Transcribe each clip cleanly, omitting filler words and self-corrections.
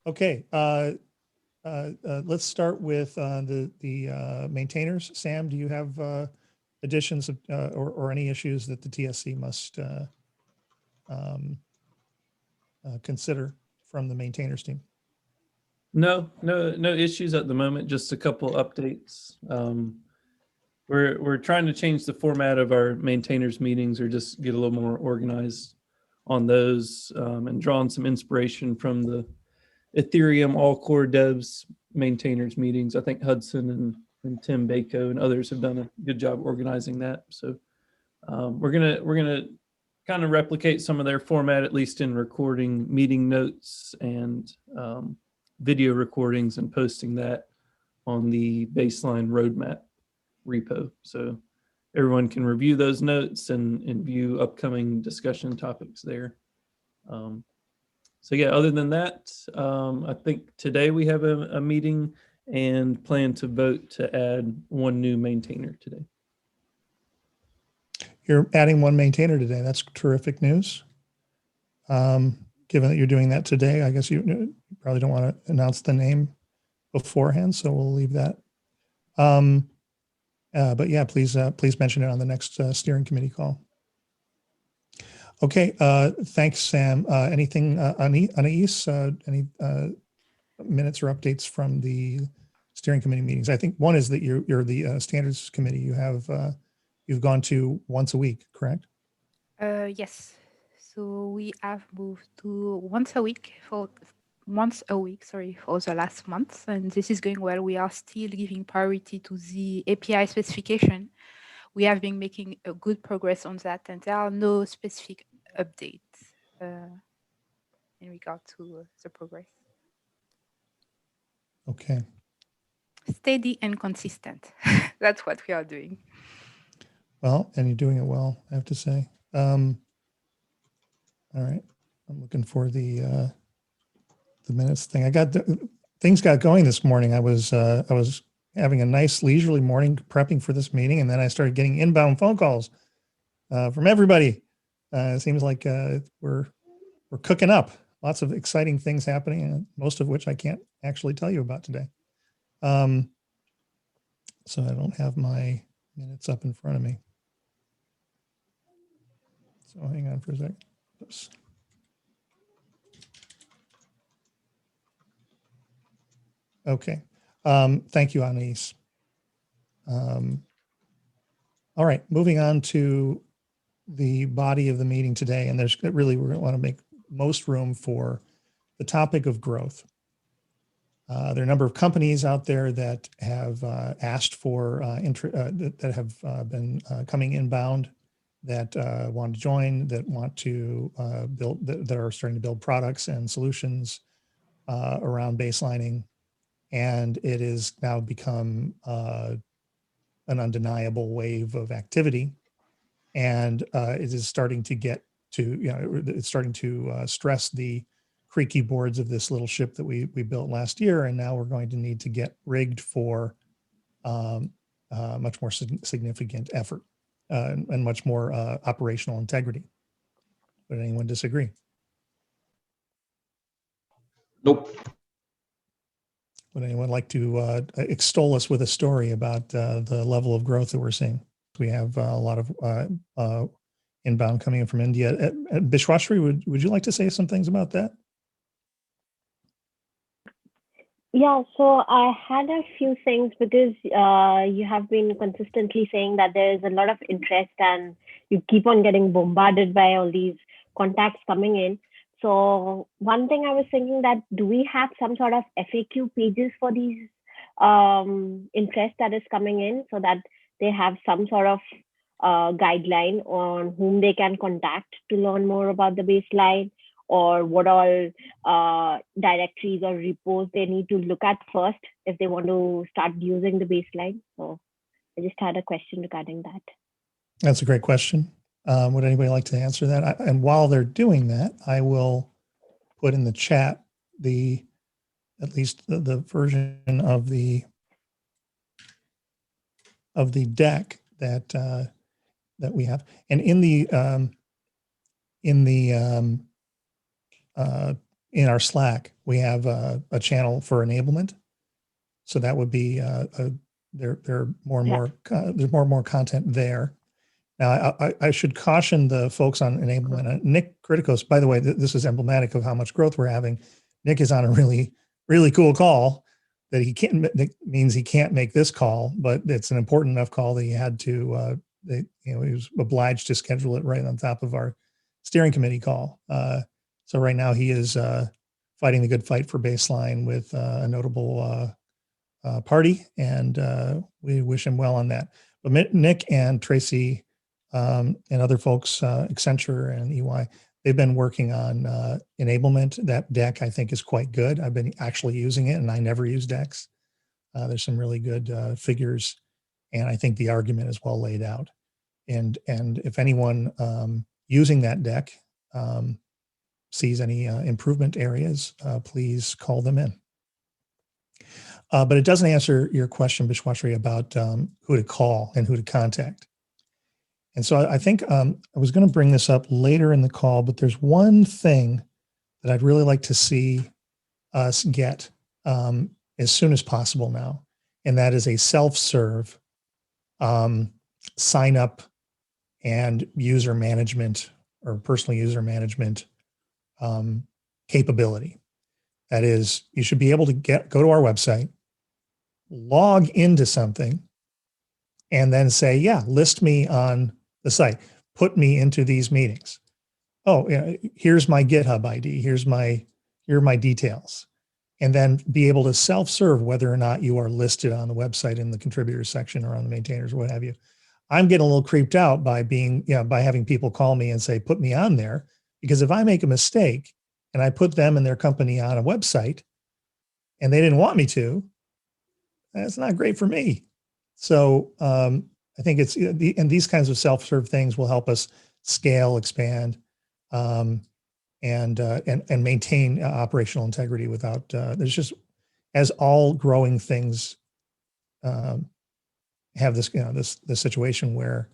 Okay, let's start with the maintainers. Sam, do you have additions or any issues that the TSC must consider from the maintainers team? No issues at the moment. Just a couple updates. We're trying to change the format of our maintainers meetings, or just get a little more organized on those, and drawing some inspiration from the Ethereum all core devs maintainers meetings. I think Hudson and Tim Bako and others have done a good job organizing that. So we're gonna kind of replicate some of their format, at least in recording meeting notes and video recordings, and posting that on the baseline roadmap repo. So everyone can review those notes and view upcoming discussion topics there. So yeah, other than that, I think today we have a meeting and plan to vote to add one new maintainer today. You're adding one maintainer today. That's terrific news. Given that you're doing that today, I guess you probably don't want to announce the name beforehand, so we'll leave that. But yeah, please mention it on the next steering committee call. Okay, thanks, Sam. Anything, Anais, any minutes or updates from the steering committee meetings? I think one is that you're the standards committee. You've gone to once a week, correct? Yes. So we have moved to once a week for the last month, and this is going well. We are still giving priority to the API specification. We have been making a good progress on that, and there are no specific updates in regard to the progress. Okay. Steady and consistent. That's what we are doing. Well, and you're doing it well, I have to say. All right, I'm looking for the minutes thing. Things got going this morning. I was having a nice leisurely morning prepping for this meeting, and then I started getting inbound phone calls from everybody. It seems like we're cooking up. Lots of exciting things happening, and most of which I can't actually tell you about today. So I don't have my minutes up in front of me. So hang on for a second. Oops. Okay. Thank you, Anais. All right, moving on to the body of the meeting today. And there's really, we're going to want to make most room for the topic of growth. There are a number of companies out there that have asked for, that have been coming inbound, that want to join, that want to build, that are starting to build products and solutions around baselining. And it has now become an undeniable wave of activity. And it is starting to get to, it's starting to stress the creaky boards of this little ship that we built last year. And now we're going to need to get rigged for much more significant effort and much more operational integrity. Would anyone disagree? Nope. Would anyone like to extol us with a story about the level of growth that we're seeing? We have a lot of inbound coming in from India. Bishwashri, would you like to say some things about that? Yeah, so I had a few things because you have been consistently saying that there is a lot of interest and you keep on getting bombarded by all these contacts coming in. So one thing I was thinking that, do we have some sort of FAQ pages for these interest that is coming in, so that they have some sort of guideline on whom they can contact to learn more about the baseline, or what all directories or repos they need to look at first if they want to start using the baseline? So I just had a question regarding that. That's a great question. Would anybody like to answer that? And while they're doing that, I will put in the chat at least the version of the deck that we have. And in the in our Slack, we have a channel for enablement. So that would be there are more and more there's more and more content there. Now I should caution the folks on enablement. Nick Kritikos, by the way, this is emblematic of how much growth we're having. Nick is on a really cool call that that means he can't make this call, but it's an important enough call that he had to he was obliged to schedule it right on top of our steering committee call. So right now he is fighting the good fight for Baseline with a notable party, and we wish him well on that. But Nick and Tracy and other folks, Accenture and EY, they've been working on enablement. That deck, I think, is quite good. I've been actually using it, and I never use decks. There's some really good figures, and I think the argument is well laid out. And if anyone using that deck sees any improvement areas, please call them in. But it doesn't answer your question, Bishwashri, about who to call and who to contact. And so I think I was going to bring this up later in the call, but there's one thing that I'd really like to see us get as soon as possible now, and that is a self-serve sign up and user management or personal user management capability. That is, you should be able to go to our website, log into something, and then say, yeah, list me on the site, put me into these meetings. Oh, yeah, here's my GitHub ID. Here are my details. And then be able to self-serve whether or not you are listed on the website in the contributors section or on the maintainers, what have you. I'm getting a little creeped out by by having people call me and say, put me on there, because if I make a mistake and I put them and their company on a website and they didn't want me to, that's not great for me. So I think and these kinds of self-serve things will help us scale, expand, and maintain operational integrity without, there's just, as all growing things have this, this situation where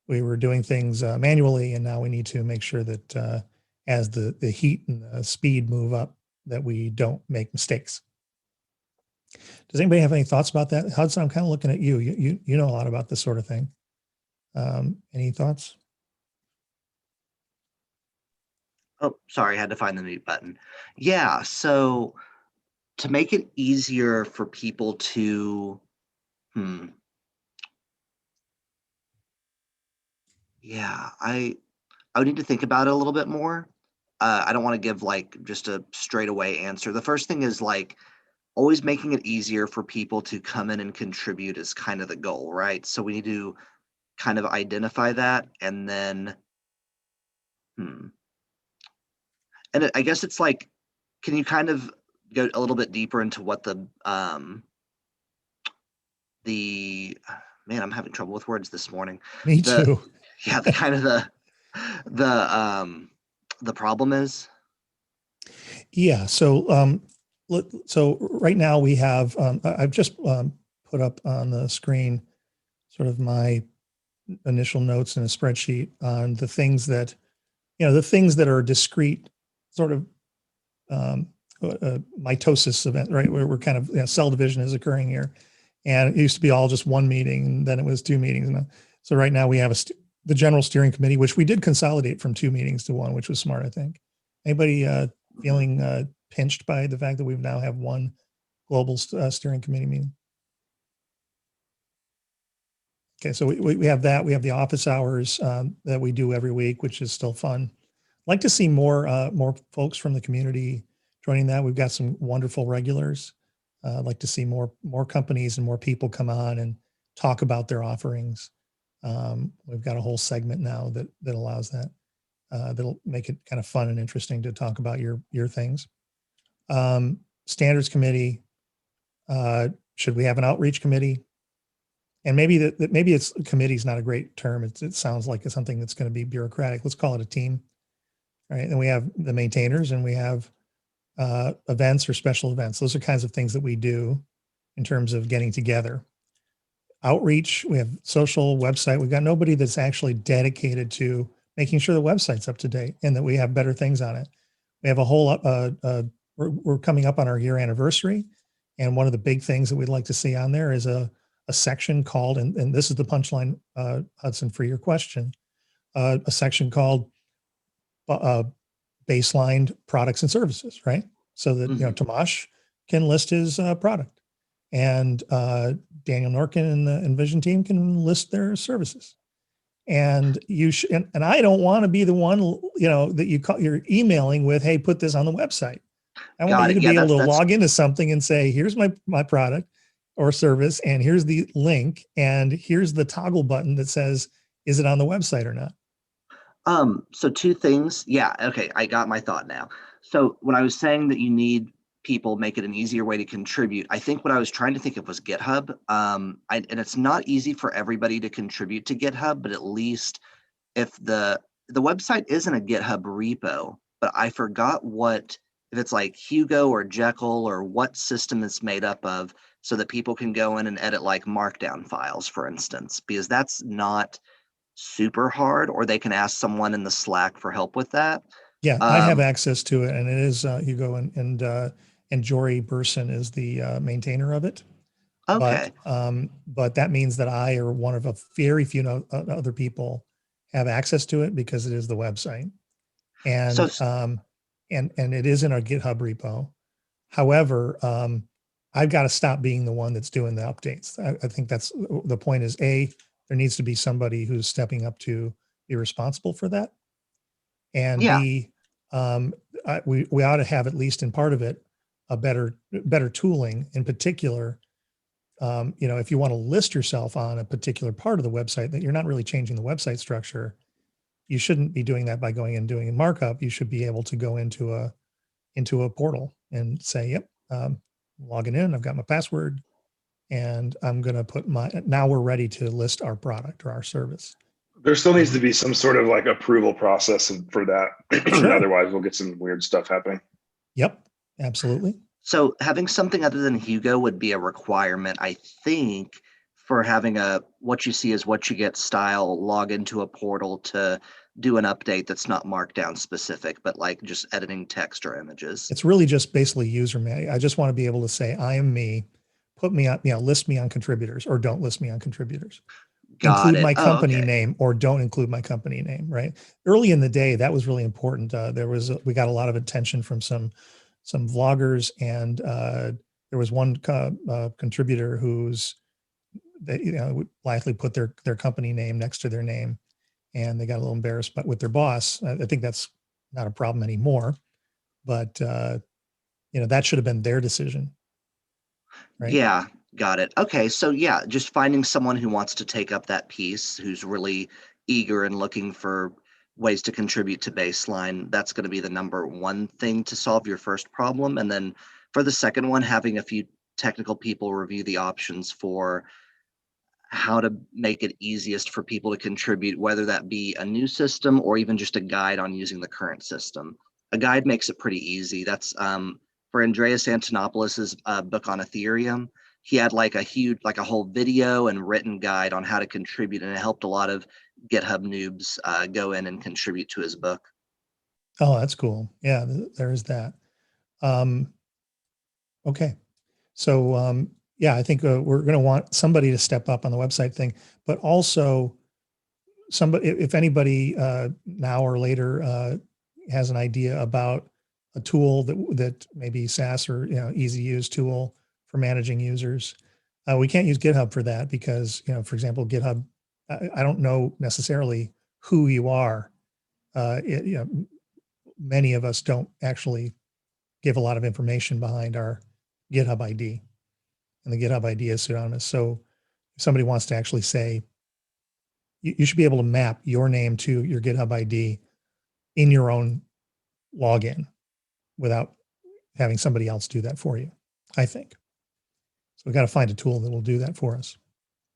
we were doing things manually, and now we need to make sure that as the heat and the speed move up, that we don't make mistakes. Does anybody have any thoughts about that? Hudson, I'm kind of looking at you. You know a lot about this sort of thing. Any thoughts? Oh, sorry, I had to find the mute button. Yeah, so to make it easier for people to, yeah, I would need to think about it a little bit more. I don't want to give like just a straight away answer. The first thing is like always making it easier for people to come in and contribute is kind of the goal, right? So we need to kind of identify that, and then, and I guess it's like, can you kind of go a little bit deeper into what the man, I'm having trouble with words this morning. Me too. Yeah, the kind of the problem is. Yeah. So so right now we have I've just put up on the screen sort of my initial notes in a spreadsheet on the things that, the things that are discrete, sort of mitosis event, right? Where we're kind of, cell division is occurring here. And it used to be all just one meeting, and then it was two meetings. And so right now we have the general steering committee, which we did consolidate from 2 meetings to 1, which was smart, I think. Anybody feeling pinched by the fact that we now have 1 global steering committee meeting? Okay, so we have that. We have the office hours that we do every week, which is still fun. I'd like to see more folks from the community joining that. We've got some wonderful regulars. I'd like to see more companies and more people come on and talk about their offerings. We've got a whole segment now that allows that. That'll make it kind of fun and interesting to talk about your things. Standards committee. Should we have an outreach committee? And maybe maybe it's committee is not a great term. It sounds like it's something that's going to be bureaucratic. Let's call it a team. All right. And we have the maintainers, and we have events or special events. Those are kinds of things that we do in terms of getting together. Outreach, we have social, website. We've got nobody that's actually dedicated to making sure the website's up to date and that we have better things on it. We have a whole, we're coming up on our year anniversary. And one of the big things that we'd like to see on there is a section called, and this is the punchline, Hudson, for your question, a section called baselined products and services, right? So that, you know, Tomasz can list his product, and Daniel Norkin and the Envision team can list their services. And you should, and I don't want to be the one, you know, that you're emailing with, hey, put this on the website. I want you to be able to log into something and say, here's my product or service, and here's the link, and here's the toggle button that says, is it on the website or not? So two things. Yeah. Okay. I got my thought now. So when I was saying that you need people, make it an easier way to contribute, I think what I was trying to think of was GitHub. And it's not easy for everybody to contribute to GitHub, but at least if the website isn't a GitHub repo, but I forgot if it's like Hugo or Jekyll or what system it's made up of, so that people can go in and edit like markdown files, for instance, because that's not super hard, or they can ask someone in the Slack for help with that. Yeah, I have access to it, and it is Hugo and Jory Burson is the maintainer of it. Okay. But that means that I or one of a very few other people have access to it because it is the website, and and it is in our GitHub repo. However, I've got to stop being the one that's doing the updates. I think that's the point. Is there needs to be somebody who's stepping up to be responsible for that, and B, we ought to have, at least in part of it, a better tooling. In particular, you know, if you want to list yourself on a particular part of the website that you're not really changing the website structure, you shouldn't be doing that by going and doing a markup. You should be able to go into a portal and say, yep, logging in, I've got my password, and I'm going to put now we're ready to list our product or our service. There still needs to be some sort of like approval process for that. Sure. Otherwise we'll get some weird stuff happening. Yep, absolutely. So having something other than Hugo would be a requirement, I think, for having a what you see is what you get style log into a portal to do an update that's not markdown specific, but like just editing text or images. It's really just basically user manual. I just want to be able to say, I am me, put me on, you know, list me on contributors, or don't list me on contributors. Include my company name, or don't include my company name, right? Early in the day, that was really important. We got a lot of attention from some vloggers, and there was one contributor they, you know, would likely put their company name next to their name, and they got a little embarrassed, but with their boss. I think that's not a problem anymore, but you know, that should have been their decision, right? Yeah, got it. Okay, so yeah, just finding someone who wants to take up that piece, who's really eager and looking for ways to contribute to baseline, that's going to be the number one thing to solve your first problem. And then for the second one, having a few technical people review the options for how to make it easiest for people to contribute, whether that be a new system or even just a guide on using the current system. A guide makes it pretty easy. That's for Andreas Antonopoulos' book on Ethereum. He had like a whole video and written guide on how to contribute, and it helped a lot of GitHub noobs go in and contribute to his book. Oh, that's cool. Yeah, there is that. Okay. So yeah, I think we're going to want somebody to step up on the website thing, but also somebody, if anybody now or later has an idea about a tool that maybe SaaS or, you know, easy to use tool for managing users. We can't use GitHub for that because, you know, for example, GitHub, I don't know necessarily who you are. You know, many of us don't actually give a lot of information behind our GitHub ID, and the GitHub ID is pseudonymous. So if somebody wants to actually say, you should be able to map your name to your GitHub ID in your own login without having somebody else do that for you, I think. So we've got to find a tool that will do that for us.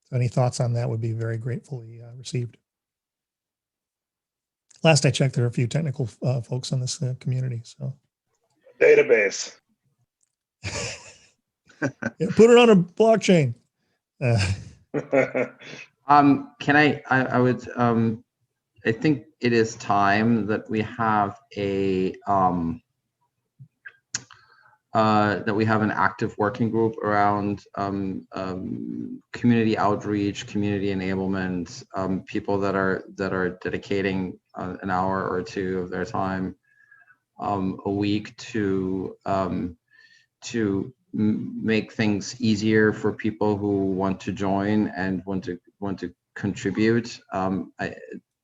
So any thoughts on that would be very gratefully received. Last I checked, there are a few technical folks on this community. So database. Yeah, put it on a blockchain. I think it is time that we have a that we have an active working group around community outreach, community enablement, people that are dedicating an hour or two of their time a week to make things easier for people who want to join and want to contribute.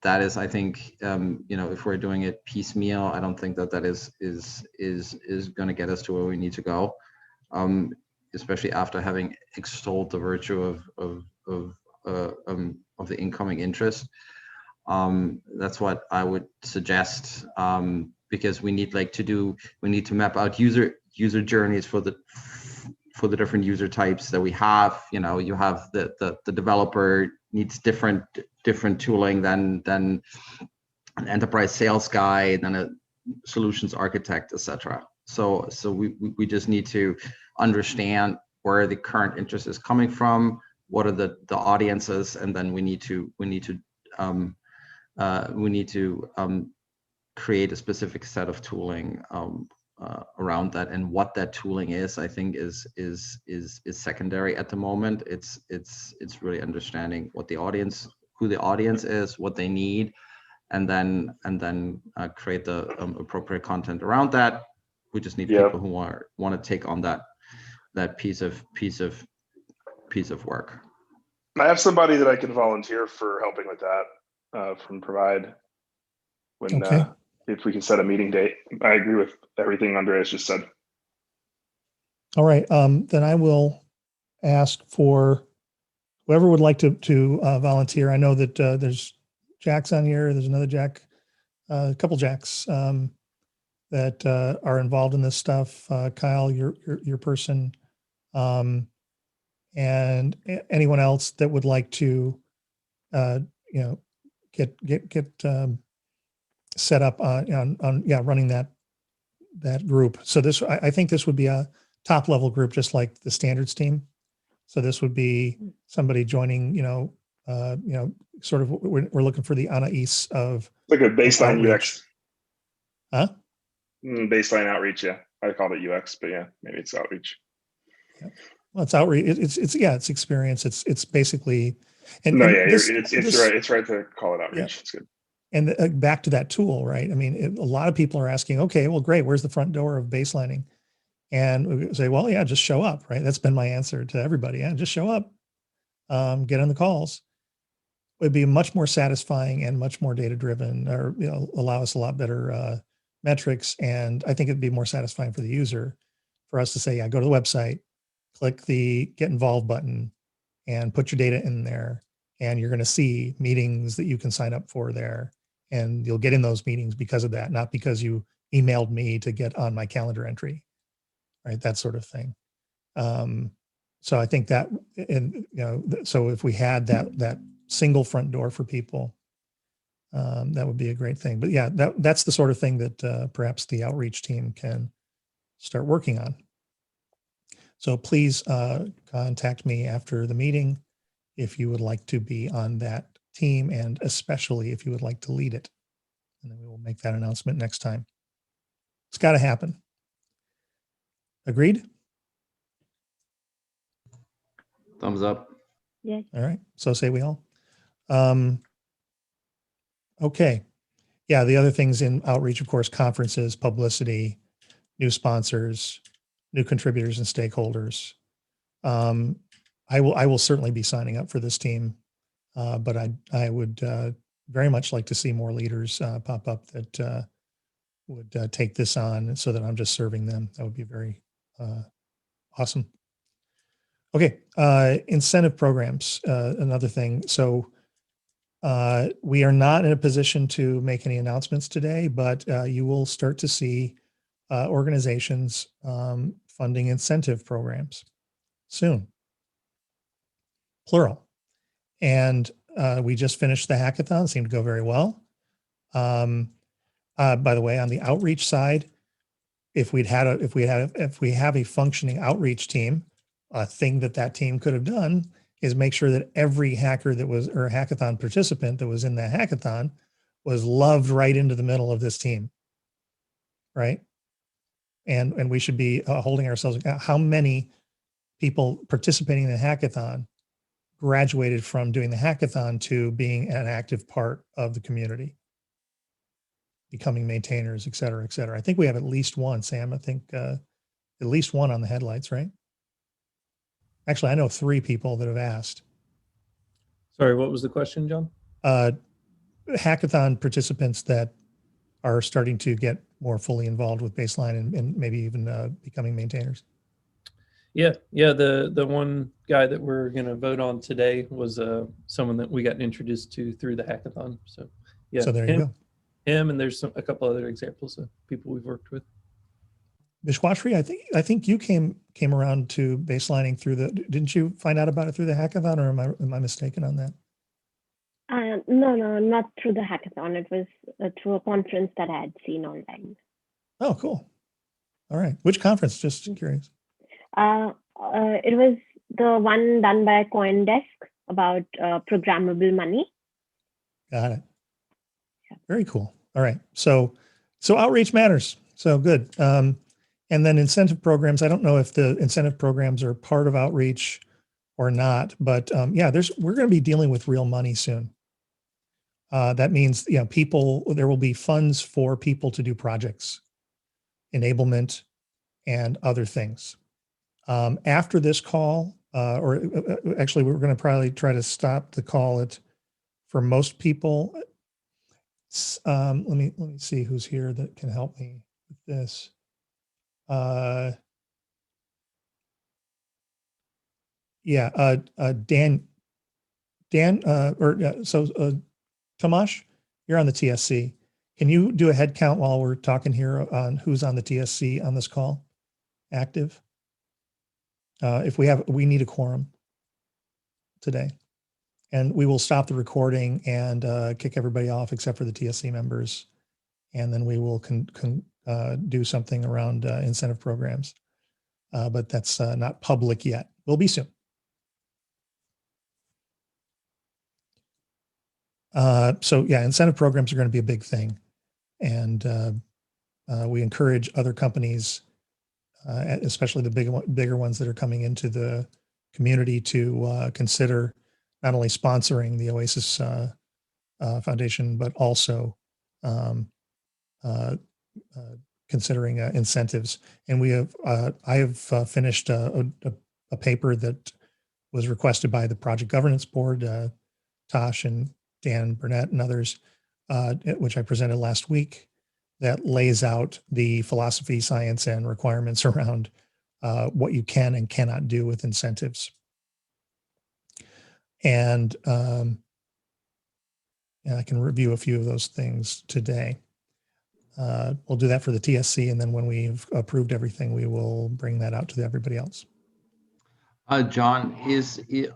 That is, I think, if we're doing it piecemeal, I don't think that is going to get us to where we need to go, especially after having extolled the virtue of the incoming interest. That's what I would suggest, because we need to map out user journeys for the different user types that we have. You have the developer needs different tooling than an enterprise sales guy, than a solutions architect, etc. So we just need to understand where the current interest is coming from, what are the audiences, and then we need to create a specific set of tooling around that. And what that tooling is, I think, is secondary at the moment. It's really understanding who the audience is, what they need, and then create the appropriate content around that. We just need people who want to take on that piece of work. I have somebody that I can volunteer for helping with that from Provide. When if we can set a meeting date. I agree with everything Andreas just said. All right, then I will ask for whoever would like to volunteer. I know that there's Jack's on here. There's another Jack, a couple Jacks that are involved in this stuff. Kyle, your person, and anyone else that would like to, get set up on running that group. So this, I think this would be a top level group, just like the standards team. So this would be somebody joining, sort of, we're looking for the Anais of like a baseline outreach. UX. Huh? Baseline outreach. Yeah. I called it UX, but yeah, maybe it's outreach. Yeah. Well, it's outreach. It's experience. It's basically, it's right. It's right to call it outreach. Yeah. It's good. And back to that tool, right? I mean, a lot of people are asking, okay, well, great. Where's the front door of baselining? And we say, well, yeah, just show up, right? That's been my answer to everybody. Yeah, just show up, get on the calls. It'd be much more satisfying and much more data driven, or allow us a lot better metrics. And I think it'd be more satisfying for the user for us to say, yeah, go to the website, click the get involved button, and put your data in there. And you're going to see meetings that you can sign up for there. And you'll get in those meetings because of that, not because you emailed me to get on my calendar entry, right? That sort of thing. So I think that, and so if we had that single front door for people, that would be a great thing. But yeah, that's the sort of thing that perhaps the outreach team can start working on. So please contact me after the meeting if you would like to be on that team, and especially if you would like to lead it. And then we will make that announcement next time. It's got to happen. Agreed? Thumbs up. Yes. All right. So say we all. Okay. Yeah, the other things in outreach, of course, conferences, publicity, new sponsors, new contributors and stakeholders. I will certainly be signing up for this team, but I would very much like to see more leaders pop up that would take this on, so that I'm just serving them. That would be very awesome. Okay, incentive programs, another thing. So we are not in a position to make any announcements today, but you will start to see organizations funding incentive programs soon. Plural. And we just finished the hackathon, seemed to go very well. By the way, on the outreach side, if we have a functioning outreach team, a thing that team could have done is make sure that every hacker that was, or hackathon participant that was in that hackathon was loved right into the middle of this team, right? and we should be holding ourselves account. How many people participating in the hackathon graduated from doing the hackathon to being an active part of the community, becoming maintainers, et cetera, et cetera. I think we have at least one, Sam. I think at least one on the headlights, right? Actually, I know 3 people that have asked. Sorry, what was the question, John? Hackathon participants that are starting to get more fully involved with Baseline and maybe even becoming maintainers. Yeah, the one guy that we're going to vote on today was someone that we got introduced to through the hackathon. So yeah, So there you go. Him, and there's a couple other examples of people we've worked with. Vishwashri, I think you came around to baselining through didn't you find out about it through the hackathon, or am I mistaken on that? No, not through the hackathon. It was through a conference that I had seen online. Oh, cool. All right. Which conference? Just curious. It was the one done by CoinDesk about programmable money. Got it. Very cool. All right. So outreach matters. So good. And then incentive programs. I don't know if the incentive programs are part of outreach or not, but yeah, we're going to be dealing with real money soon. That means, there will be funds for people to do projects, enablement, and other things. After this call, or actually, we're going to probably try to stop the call for most people. Let me see who's here that can help me with this. Tomash, you're on the TSC. Can you do a head count while we're talking here on who's on the TSC on this call active? If we need a quorum today, and we will stop the recording and kick everybody off except for the TSC members. And then we will do something around incentive programs, but that's not public yet. Will be soon. So yeah, incentive programs are going to be a big thing, and we encourage other companies, especially the bigger ones that are coming into the community, to consider not only sponsoring the Oasis Foundation, but also considering incentives. And I have finished a paper that was requested by the Project Governance Board, Tosh and Dan Burnett and others, which I presented last week, that lays out the philosophy, science, and requirements around what you can and cannot do with incentives. And I can review a few of those things today. We'll do that for the TSC, and then when we've approved everything, we will bring that out to everybody else. John,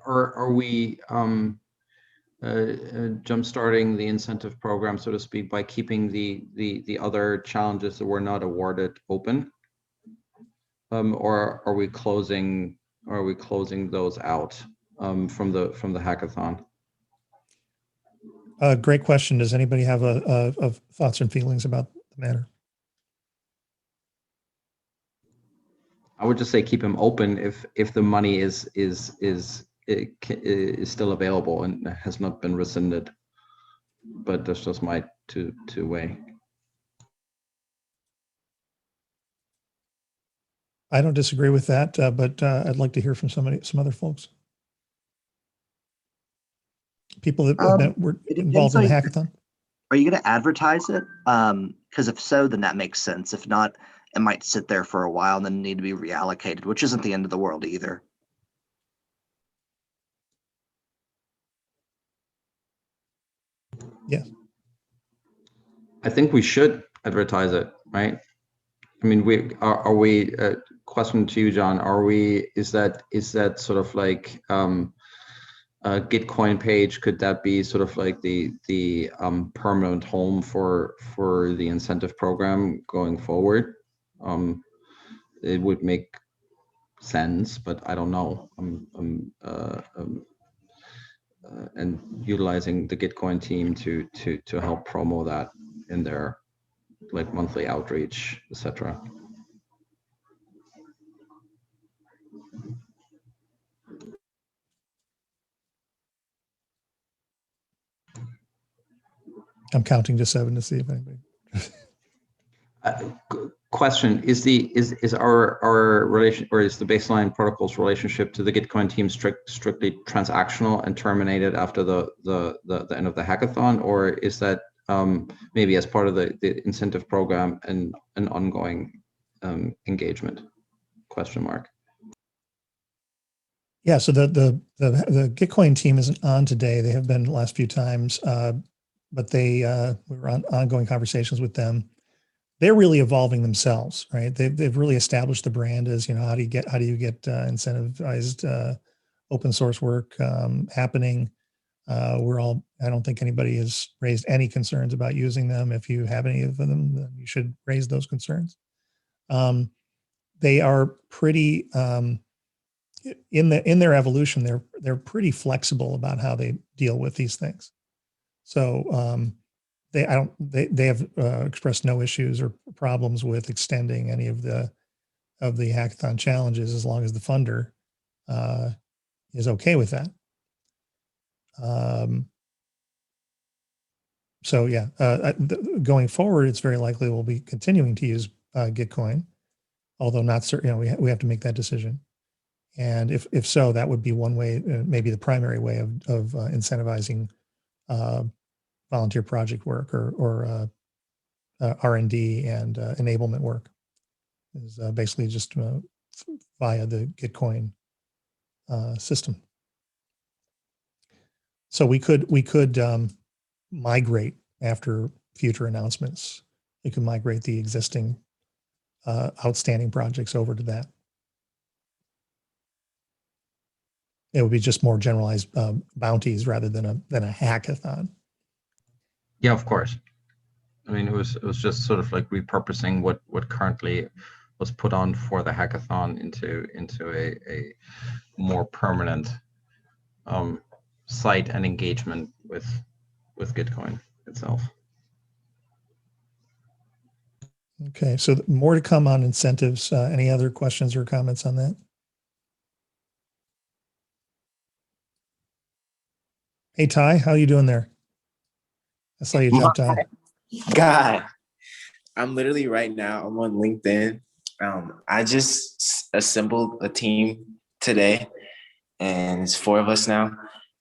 are we jump-starting the incentive program, so to speak, by keeping the other challenges that were not awarded open, or are we closing those out from the hackathon? Great question. Does anybody have thoughts and feelings about the matter? I would just say keep them open if the money is still available and has not been rescinded. But that's just my two-way. I don't disagree with that, but I'd like to hear from some other folks. People that were involved in the hackathon. Are you going to advertise it? Because if so, then that makes sense. If not, it might sit there for a while and then need to be reallocated, which isn't the end of the world either. Yes. I think we should advertise it, right? I mean, are we? Question to you, John. Is that sort of like a Gitcoin page? Could that be sort of like the permanent home for the incentive program going forward? It would make sense, but I don't know. And utilizing the Gitcoin team to help promo that in their like monthly outreach, etc. I'm counting to 7 to see if anybody. Question: is our relation, or is the baseline protocol's relationship to the Gitcoin team strictly transactional and terminated after the end of the hackathon, or is that maybe as part of the incentive program and an ongoing engagement? Question mark. Yeah, so the Gitcoin team isn't on today. They have been the last few times, but we were on ongoing conversations with them. They're really evolving themselves, right? They've really established the brand as, how do you get incentivized open source work happening. I don't think anybody has raised any concerns about using them. If you have any of them, then you should raise those concerns. They are pretty in their evolution. They're pretty flexible about how they deal with these things. So they have expressed no issues or problems with extending any of the hackathon challenges, as long as the funder is okay with that. So yeah, going forward, it's very likely we'll be continuing to use Gitcoin, although not certain. We have to make that decision. And if so, that would be one way, maybe the primary way of incentivizing volunteer project work or R&D and enablement work, is basically just via the Gitcoin system. So we could migrate after future announcements. We could migrate the existing outstanding projects over to that. It would be just more generalized bounties rather than a hackathon. Yeah, of course. I mean, it was just sort of like repurposing what currently was put on for the hackathon into a more permanent site and engagement with Gitcoin itself. Okay, so more to come on incentives. Any other questions or comments on that? Hey, Ty, how you doing there? I saw you jumped on. God, I'm literally right now, I'm on LinkedIn. I just assembled a team today, and it's 4 of us now.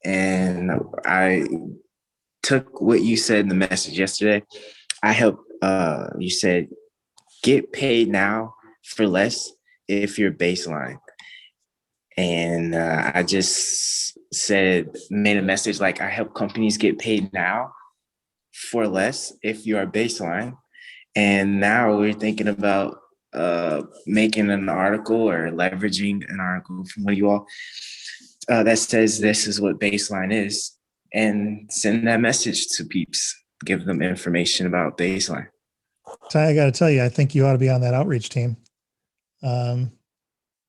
And I took what you said in the message yesterday. I helped, you said, get paid now for less if you're baseline. And I just made a message like, I help companies get paid now for less if you are baseline. And now we're thinking about making an article or leveraging an article from one of you all that says this is what baseline is, and send that message to peeps, give them information about baseline. Ty, I got to tell you, I think you ought to be on that outreach team.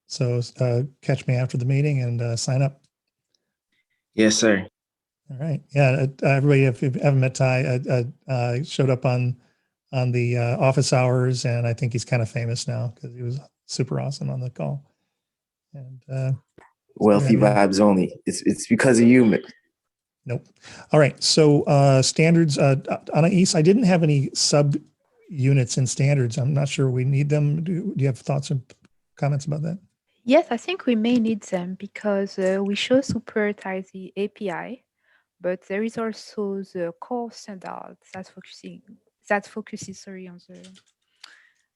So catch me after the meeting and sign up. Yes, sir. All right. Yeah, everybody, if you haven't met Ty, showed up on the office hours, and I think he's kind of famous now because he was super awesome on the call. And wealthy vibes only. It's because of you. Nope. All right. So standards, Anais, I didn't have any sub units in standards. I'm not sure we need them. Do you have thoughts and comments about that? Yes, I think we may need them because we chose to prioritize the API, but there is also the core standard that focuses on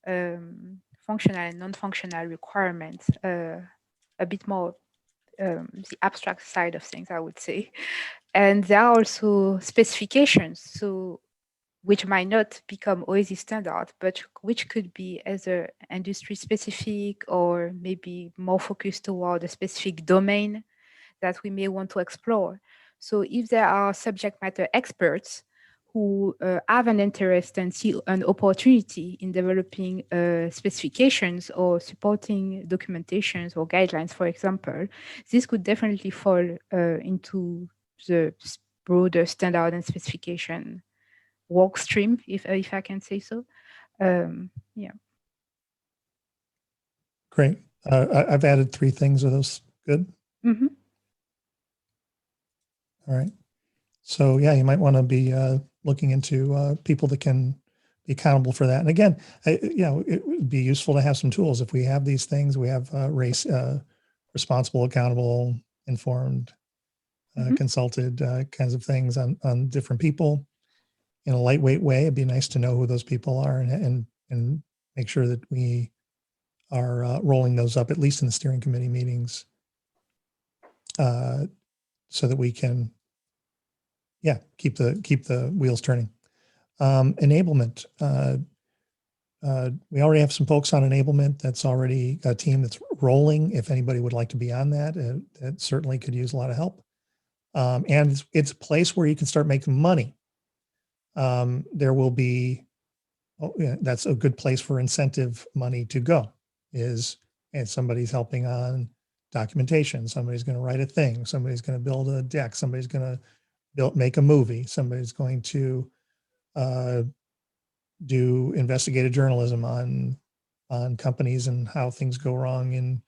the functional and non-functional requirements, a bit more the abstract side of things, I would say. And there are also specifications, so which might not become always standard, but which could be either industry specific or maybe more focused toward a specific domain that we may want to explore. So if there are subject matter experts who have an interest and see an opportunity in developing specifications or supporting documentations or guidelines, for example, this could definitely fall into the broader standard and specification work stream, if I can say so. Yeah. Great. I've added 3 things. Are those good? Mm-hmm. All right. So yeah, you might want to be looking into people that can be accountable for that. And again, it would be useful to have some tools. If we have these things, we have responsible, accountable, informed, consulted kinds of things on different people in a lightweight way. It'd be nice to know who those people are and make sure that we are rolling those up, at least in the steering committee meetings, so that we can, keep the wheels turning. Enablement. We already have some folks on enablement. That's already a team that's rolling. If anybody would like to be on that, it certainly could use a lot of help. And it's a place where you can start making money. There will be, that's a good place for incentive money to go, and somebody's helping on documentation. Somebody's going to write a thing. Somebody's going to build a deck. Somebody's going to make a movie. Somebody's going to do investigative journalism on companies and how things go wrong in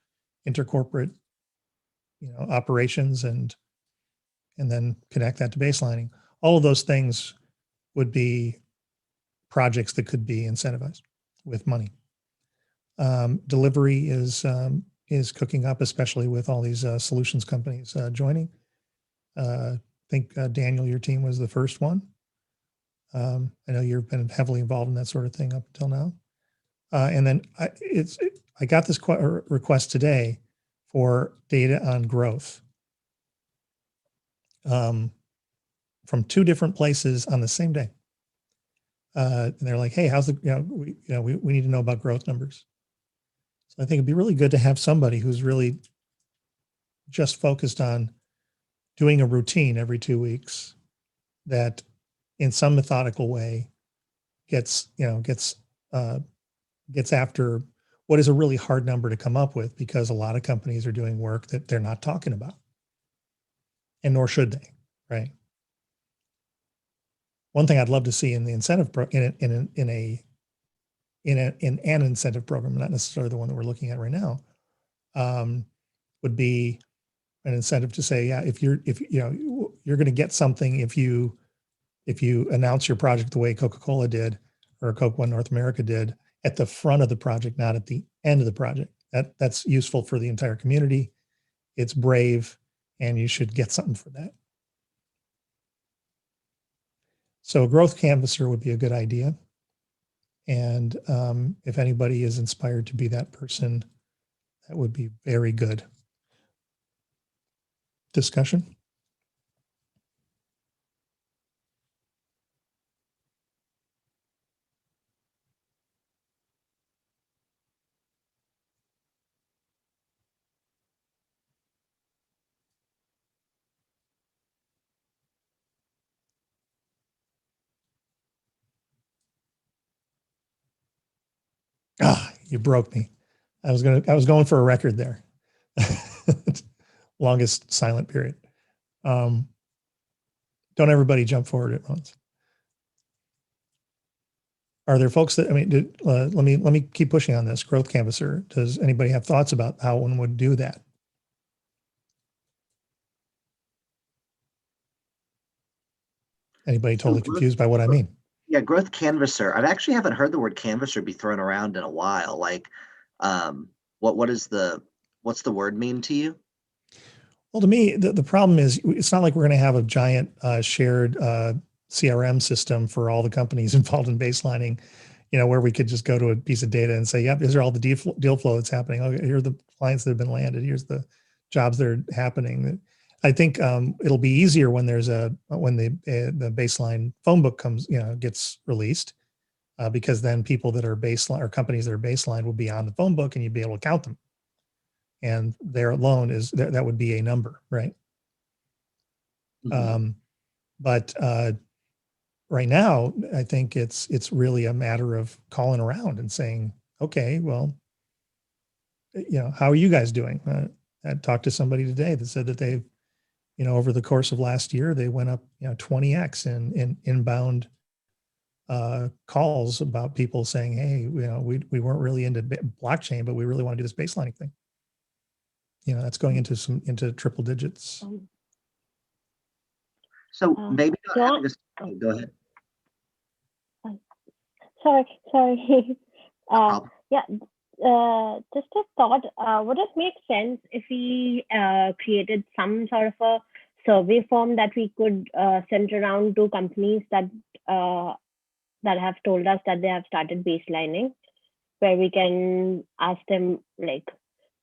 intercorporate, operations, and then connect that to baselining. All of those things would be projects that could be incentivized with money. Delivery is cooking up, especially with all these solutions companies joining. I think Daniel, your team was the first one. I know you've been heavily involved in that sort of thing up until now. And then I got this request today for data on growth from 2 different places on the same day. And they're like, hey, how's we need to know about growth numbers. So I think it'd be really good to have somebody who's really just focused on doing a routine every 2 weeks that in some methodical way gets after what is a really hard number to come up with, because a lot of companies are doing work that they're not talking about, and nor should they, right? One thing I'd love to see in the incentive in an incentive program, not necessarily the one that we're looking at right now, would be an incentive to say, if you're going to get something if you announce your project the way Coca-Cola did, or Coke One North America did, at the front of the project, not at the end of the project. That's useful for the entire community. It's brave, and you should get something for that. So a growth canvasser would be a good idea. And if anybody is inspired to be that person, that would be very good. Discussion? You broke me. I was going for a record there. Longest silent period. Don't everybody jump forward at once. Are there folks that, let me keep pushing on this. Growth canvasser. Does anybody have thoughts about how one would do that? Anybody totally confused by what I mean? Yeah, growth canvasser. I actually haven't heard the word canvasser be thrown around in a while. Like, what's the word mean to you? Well, to me, the problem is it's not like we're going to have a giant shared CRM system for all the companies involved in baselining, where we could just go to a piece of data and say, yep, these are all the deal flow that's happening. Okay, here are the clients that have been landed. Here's the jobs that are happening. I think it'll be easier when when the baseline phone book gets released, because then people that are baseline, or companies that are baseline, will be on the phone book, and you'd be able to count them. And there alone that would be a number, right? Mm-hmm. But right now, I think it's really a matter of calling around and saying, okay, well, how are you guys doing? I talked to somebody today that said that they've, over the course of last year, they went up, 20x in inbound calls about people saying, hey, we weren't really into blockchain, but we really want to do this baselining thing. That's going into triple digits. So maybe not having go ahead. Sorry. problem. Yeah, just a thought. Would it make sense if we created some sort of a survey form that we could send around to companies that have told us that they have started baselining, where we can ask them like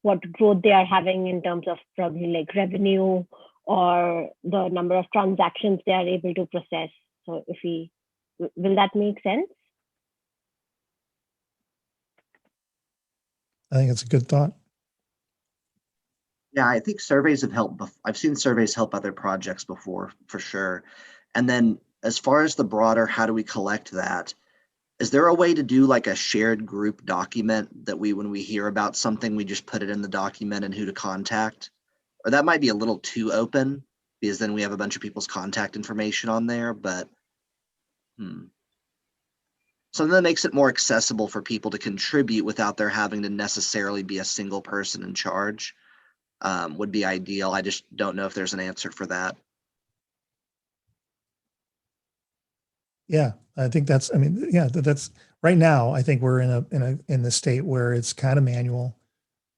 what growth they are having in terms of probably like revenue or the number of transactions they are able to process. So will that make sense? I think it's a good thought. Yeah, I think surveys have helped. I've seen surveys help other projects before, for sure. And then as far as the broader, how do we collect that? Is there a way to do like a shared group document that when we hear about something, we just put it in the document and who to contact? Or that might be a little too open because then we have a bunch of people's contact information on there, but something that makes it more accessible for people to contribute without there having to necessarily be a single person in charge. Would be ideal. I just don't know if there's an answer for that. Yeah, I think that's, I mean, yeah, that's right now, I think we're in the state where it's kind of manual,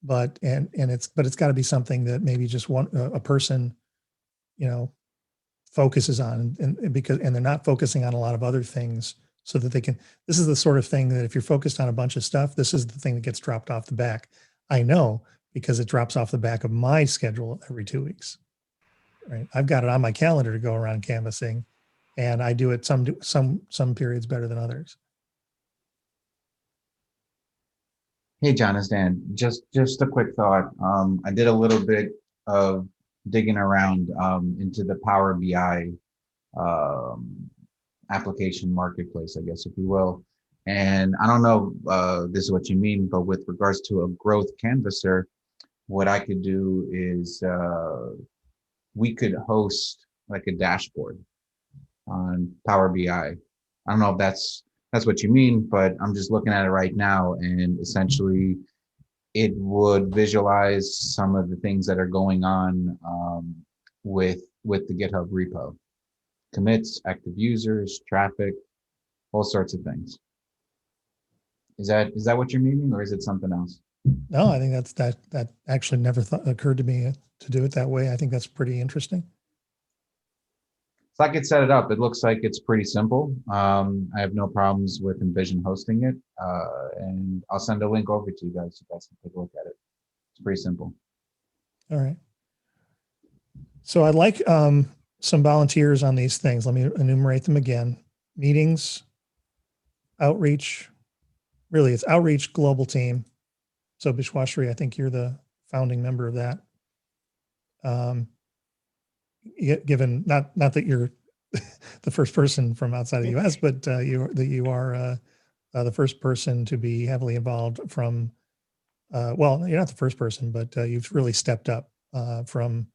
but it's got to be something that maybe just a person, focuses on and they're not focusing on a lot of other things so that this is the sort of thing that if you're focused on a bunch of stuff, this is the thing that gets dropped off the back. I know because it drops off the back of my schedule every 2 weeks, right? I've got it on my calendar to go around canvassing, and I do it some periods better than others. Hey, John, it's Dan. Just a quick thought. I did a little bit of digging around into the Power BI application marketplace, I guess, if you will. And I don't know this is what you mean, but with regards to a growth canvasser, what I could do is we could host like a dashboard on Power BI. I don't know if that's what you mean, but I'm just looking at it right now, and essentially it would visualize some of the things that are going on with the GitHub repo. Commits, active users, traffic, all sorts of things. Is that what you're meaning, or is it something else? No, I think that actually never occurred to me to do it that way. I think that's pretty interesting. So I could set it up. It looks like it's pretty simple. I have no problems with Envision hosting it, and I'll send a link over to you guys so you guys can take a look at it. It's pretty simple. All right. So I'd like some volunteers on these things. Let me enumerate them again. Meetings, outreach, really it's outreach global team. So Bishwashri, I think you're the founding member of that. Given not that you're the first person from outside of the US, but you are the first person to be heavily involved from, well, you're not the first person, but you've really stepped up from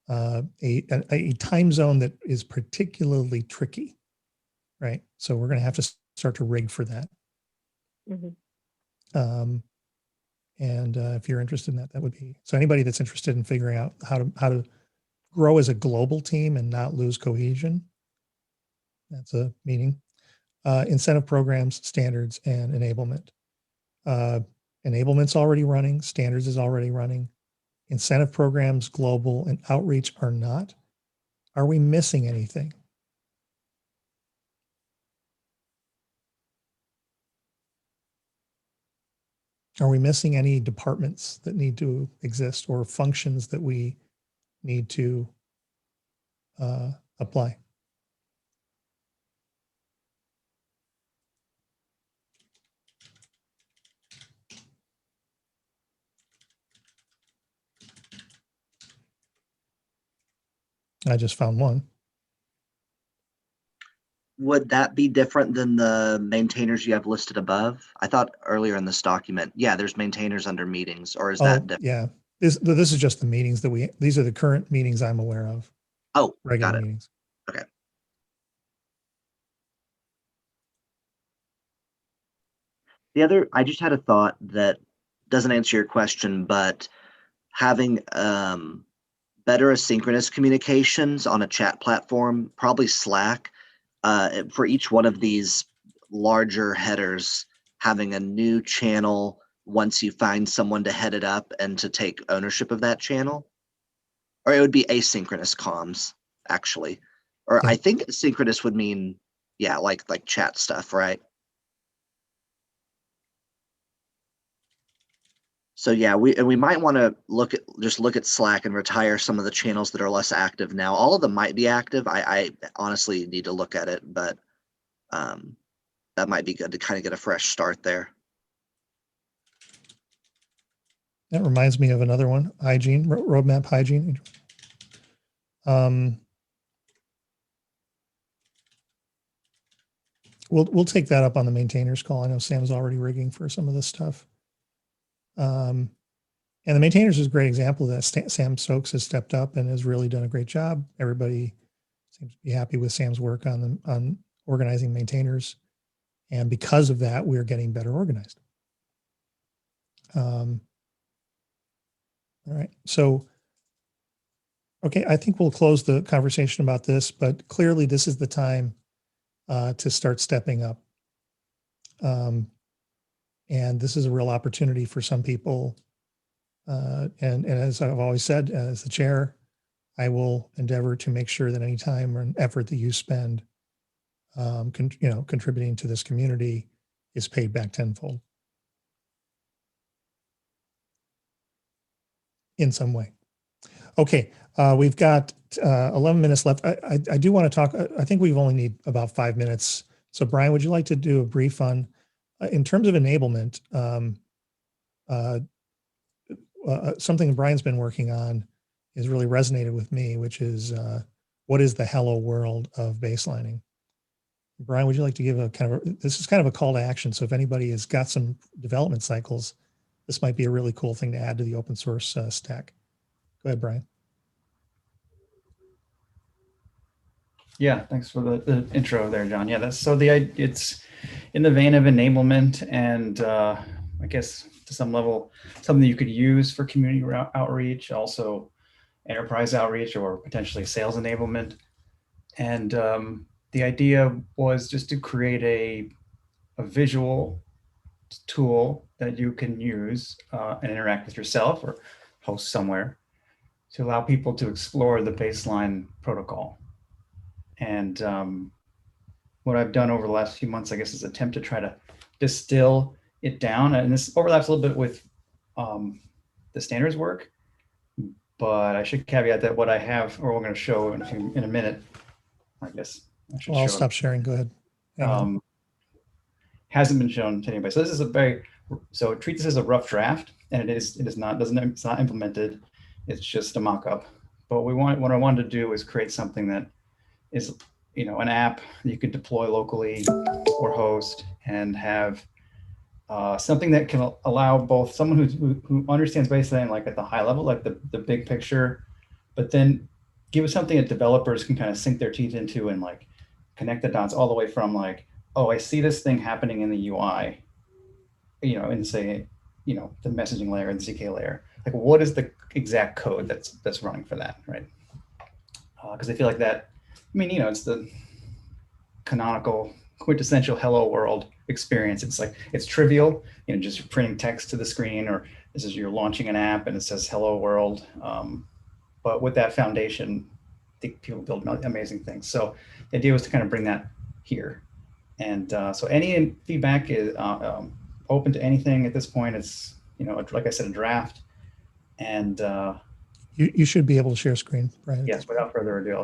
a time zone that is particularly tricky, right? So we're going to have to start to rig for that. Mm-hmm. And if you're interested in that, that would be, so anybody that's interested in figuring out how to grow as a global team and not lose cohesion, that's a meeting. Incentive programs, standards, and enablement. Enablement's already running, standards is already running. Incentive programs, global, and outreach are not. Are we missing anything? Are we missing any departments that need to exist or functions that we need to apply? I just found one. Would that be different than the maintainers you have listed above? I thought earlier in this document, yeah, there's maintainers under meetings, or is that different? Yeah. This is just the meetings these are the current meetings I'm aware of. Oh, regular got it. meetings. Okay. I just had a thought that doesn't answer your question, but having better asynchronous communications on a chat platform, probably Slack, for each one of these larger headers, having a new channel once you find someone to head it up and to take ownership of that channel. Or it would be asynchronous comms, actually. Or Yeah. I think synchronous would mean, yeah, like chat stuff, right? So yeah, we might want to look at Slack and retire some of the channels that are less active now. All of them might be active. I honestly need to look at it, but that might be good to kind of get a fresh start there. That reminds me of another one, hygiene, roadmap hygiene. We'll take that up on the maintainers call. I know Sam's already rigging for some of this stuff. And the maintainers is a great example of that. Sam Stokes has stepped up and has really done a great job. Everybody seems to be happy with Sam's work on organizing maintainers. And because of that, we're getting better organized. All right. So, okay, I think we'll close the conversation about this, but clearly this is the time to start stepping up. And this is a real opportunity for some people. And as I've always said, as the chair, I will endeavor to make sure that any time or effort that you spend, contributing to this community is paid back tenfold in some way. Okay, we've got 11 minutes left. I do want to talk. I think we've only need about 5 minutes. So Brian, would you like to do a brief on, in terms of enablement, something that Brian's been working on has really resonated with me, which is what is the hello world of baselining? Brian, would you like to give this is kind of a call to action. So if anybody has got some development cycles, this might be a really cool thing to add to the open source stack. Go ahead, Brian. Yeah, thanks for the intro there, John. Yeah, it's in the vein of enablement, and I guess to some level, something you could use for community outreach, also enterprise outreach, or potentially sales enablement. And the idea was just to create a visual tool that you can use and interact with yourself or host somewhere to allow people to explore the baseline protocol. And what I've done over the last few months, I guess, is attempt to try to distill it down. And this overlaps a little bit with the standards work, but I should caveat that what I have, or we're going to show in a minute, I guess. Well, I'll stop sharing. Go ahead. Hasn't been shown to anybody. So this is so treat this as a rough draft, and it's not implemented. It's just a mock-up. But what I wanted to do is create something that is, an app you could deploy locally or host, and have something that can allow both someone who understands baselining, like at the high level, like the big picture, but then give us something that developers can kind of sink their teeth into and like connect the dots all the way from like, oh, I see this thing happening in the UI, and say, the messaging layer and the ZK layer. Like, what is the exact code that's running for that, right? Because I feel like that, it's the canonical, quintessential hello world experience. It's like, it's trivial, just printing text to the screen, or you're launching an app and it says hello world. But with that foundation, I think people build amazing things. So the idea was to kind of bring that here. And so any feedback is open to anything at this point. It's, like I said, a draft. And you should be able to share screen, Brian. Yes, without further ado,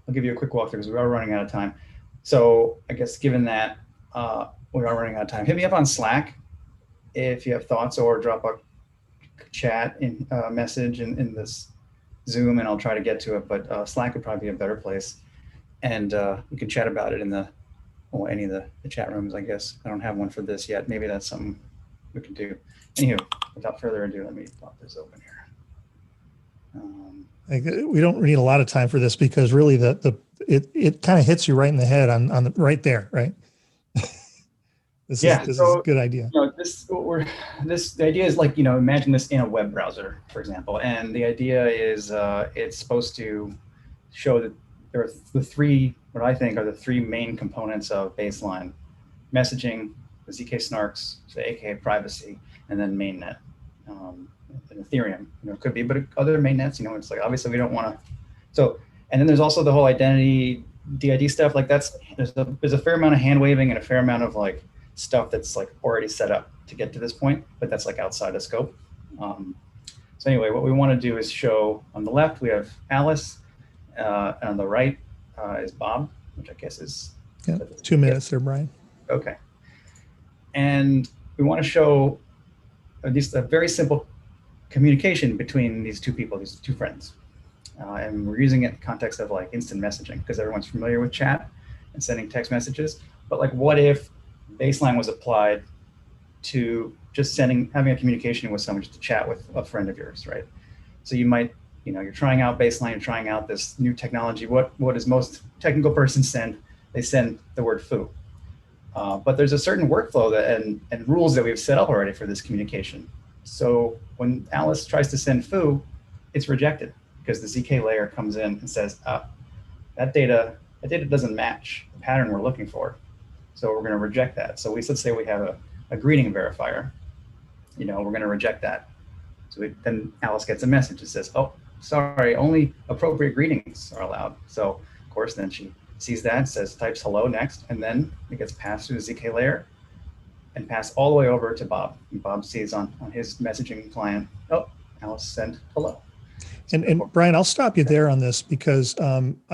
I'll give you a quick walkthrough because we are running out of time. So I guess given that we are running out of time, hit me up on Slack if you have thoughts, or drop a chat in message in this Zoom, and I'll try to get to it. But Slack would probably be a better place, and we can chat about it in any of the chat rooms, I guess. I don't have one for this yet. Maybe that's something we can do. Anywho, without further ado, let me pop this open here. We don't need a lot of time for this because really it kind of hits you right in the head on the right there, right? This is a good idea. The idea is like, imagine this in a web browser, for example, and the idea is it's supposed to show that there are what I think are the three main components of baseline. messaging, the ZK snarks, the aka privacy, and then mainnet, and Ethereum. It could be, but other mainnets. It's like obviously we don't want to. So, and then there's also the whole identity DID stuff. Like there's a fair amount of hand waving and a fair amount of like stuff that's like already set up to get to this point, but that's like outside of scope. So anyway, what we want to do is show on the left we have Alice, and on the right is Bob, which I guess is 2 minutes there, Brian. Okay. And we want to show at least a very simple communication between these two people, these two friends. And we're using it in the context of like instant messaging because everyone's familiar with chat and sending text messages. But like, what if baseline was applied to just having a communication with someone, just to chat with a friend of yours, right? So you might, you're trying out baseline, you're trying out this new technology. What does most technical persons send? They send the word foo. But there's a certain workflow and rules that we've set up already for this communication. So when Alice tries to send foo, it's rejected because the ZK layer comes in and says, that data doesn't match the pattern we're looking for. So we're going to reject that. So let's say we have a greeting verifier. We're going to reject that. So then Alice gets a message that says, oh, sorry, only appropriate greetings are allowed. So of course, then she sees that, types hello next, and then it gets passed through the ZK layer and passed all the way over to Bob. And Bob sees on his messaging client, oh, Alice sent hello. And Brian, I'll stop you there on this because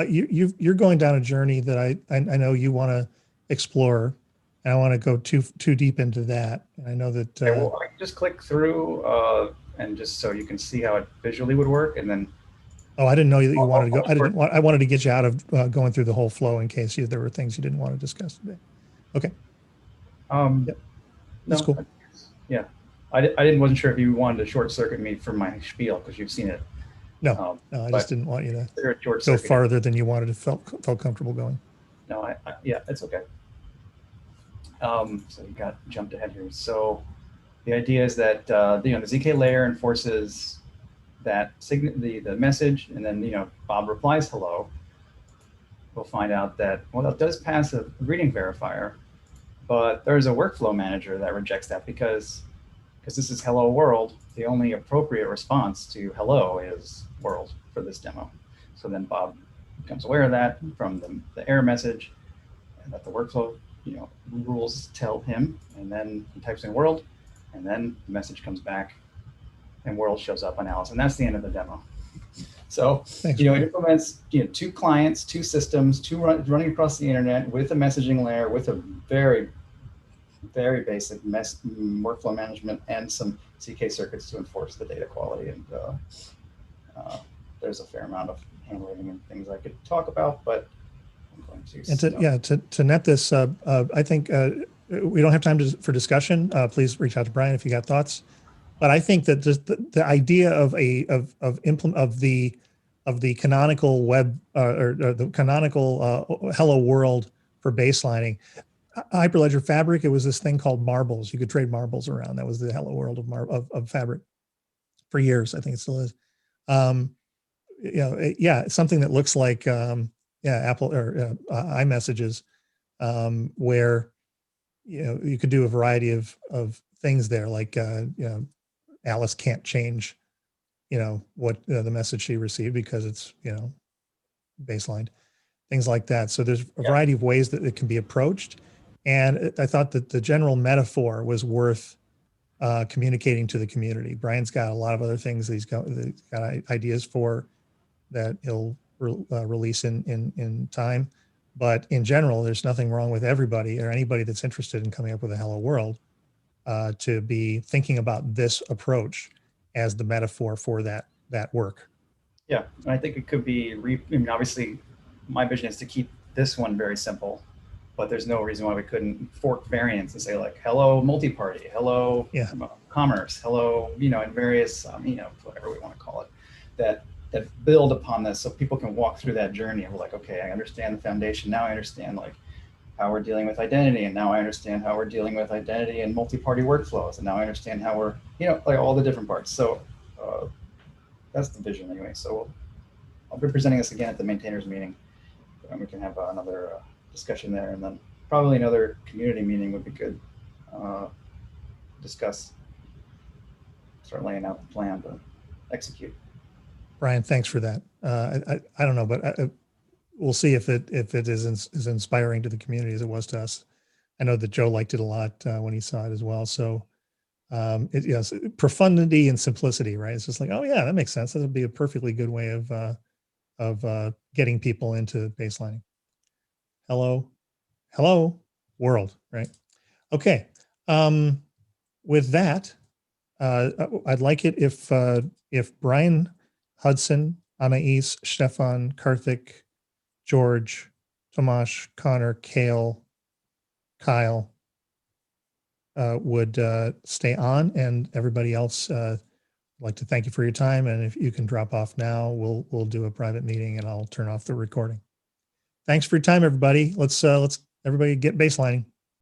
you're going down a journey that I know you want to explore, and I want to go too deep into that. And I know that. Okay, well, I can just click through and just so you can see how it visually would work, and then. Oh, I didn't know that you wanted to go. I wanted to get you out of going through the whole flow in case there were things you didn't want to discuss today. Okay. Yep. That's cool. Yeah, I wasn't sure if you wanted to short circuit me from my spiel because you've seen it. No, I just didn't want you to go farther than you wanted to felt comfortable going. No, yeah, it's okay. So you got jumped ahead here. So the idea is that the ZK layer enforces that the message, and then Bob replies hello. We'll find out that that does pass a greeting verifier, but there's a workflow manager that rejects that because this is hello world. The only appropriate response to hello is world for this demo. So then Bob becomes aware of that from the error message, and that the workflow rules tell him, and then he types in world, and then the message comes back and world shows up on Alice, and that's the end of the demo. So it implements two clients, two systems, running across the internet with a messaging layer, with a very, very basic workflow management and some ZK circuits to enforce the data quality. And there's a fair amount of handwriting and things I could talk about, but I'm going to. To net this, I think we don't have time for discussion. Please reach out to Brian if you got thoughts. But I think that the idea of the canonical web or the canonical hello world for baselining, Hyperledger Fabric, it was this thing called marbles. You could trade marbles around. That was the hello world of Fabric for years. I think it still is. Something that looks like Apple or iMessages, where you could do a variety of things there, like Alice can't change, what the message she received because it's, baselined, things like that. So there's a variety of ways that it can be approached. And I thought that the general metaphor was worth communicating to the community. Brian's got a lot of other things that he's got ideas for that he'll release in time. But in general, there's nothing wrong with everybody or anybody that's interested in coming up with a hello world to be thinking about this approach as the metaphor for that work. Yeah, and I think it could be, obviously my vision is to keep this one very simple, but there's no reason why we couldn't fork variants and say like, hello multi-party, hello commerce, hello, and various, whatever we want to call it, that build upon this so people can walk through that journey of like, okay, I understand the foundation. Now I understand like how we're dealing with identity. And now I understand how we're dealing with identity and multi-party workflows. And now I understand how we're, like all the different parts. So that's the vision anyway. So I'll be presenting this again at the maintainers meeting, and we can have another discussion there. And then probably another community meeting would be good. Discuss, start laying out the plan to execute. Brian, thanks for that. I don't know, but we'll see if it is as inspiring to the community as it was to us. I know that Joe liked it a lot when he saw it as well. So yes, profundity and simplicity, right? It's just like, oh yeah, that makes sense. That would be a perfectly good way of getting people into baselining. Hello world, right? Okay. With that, I'd like it if Brian, Hudson, Anais, Stefan, Karthik, George, Tomasz, Connor, Kale, Kyle would stay on, and everybody else, I'd like to thank you for your time. And if you can drop off now, we'll do a private meeting, and I'll turn off the recording. Thanks for your time, everybody. Let's everybody get baselining.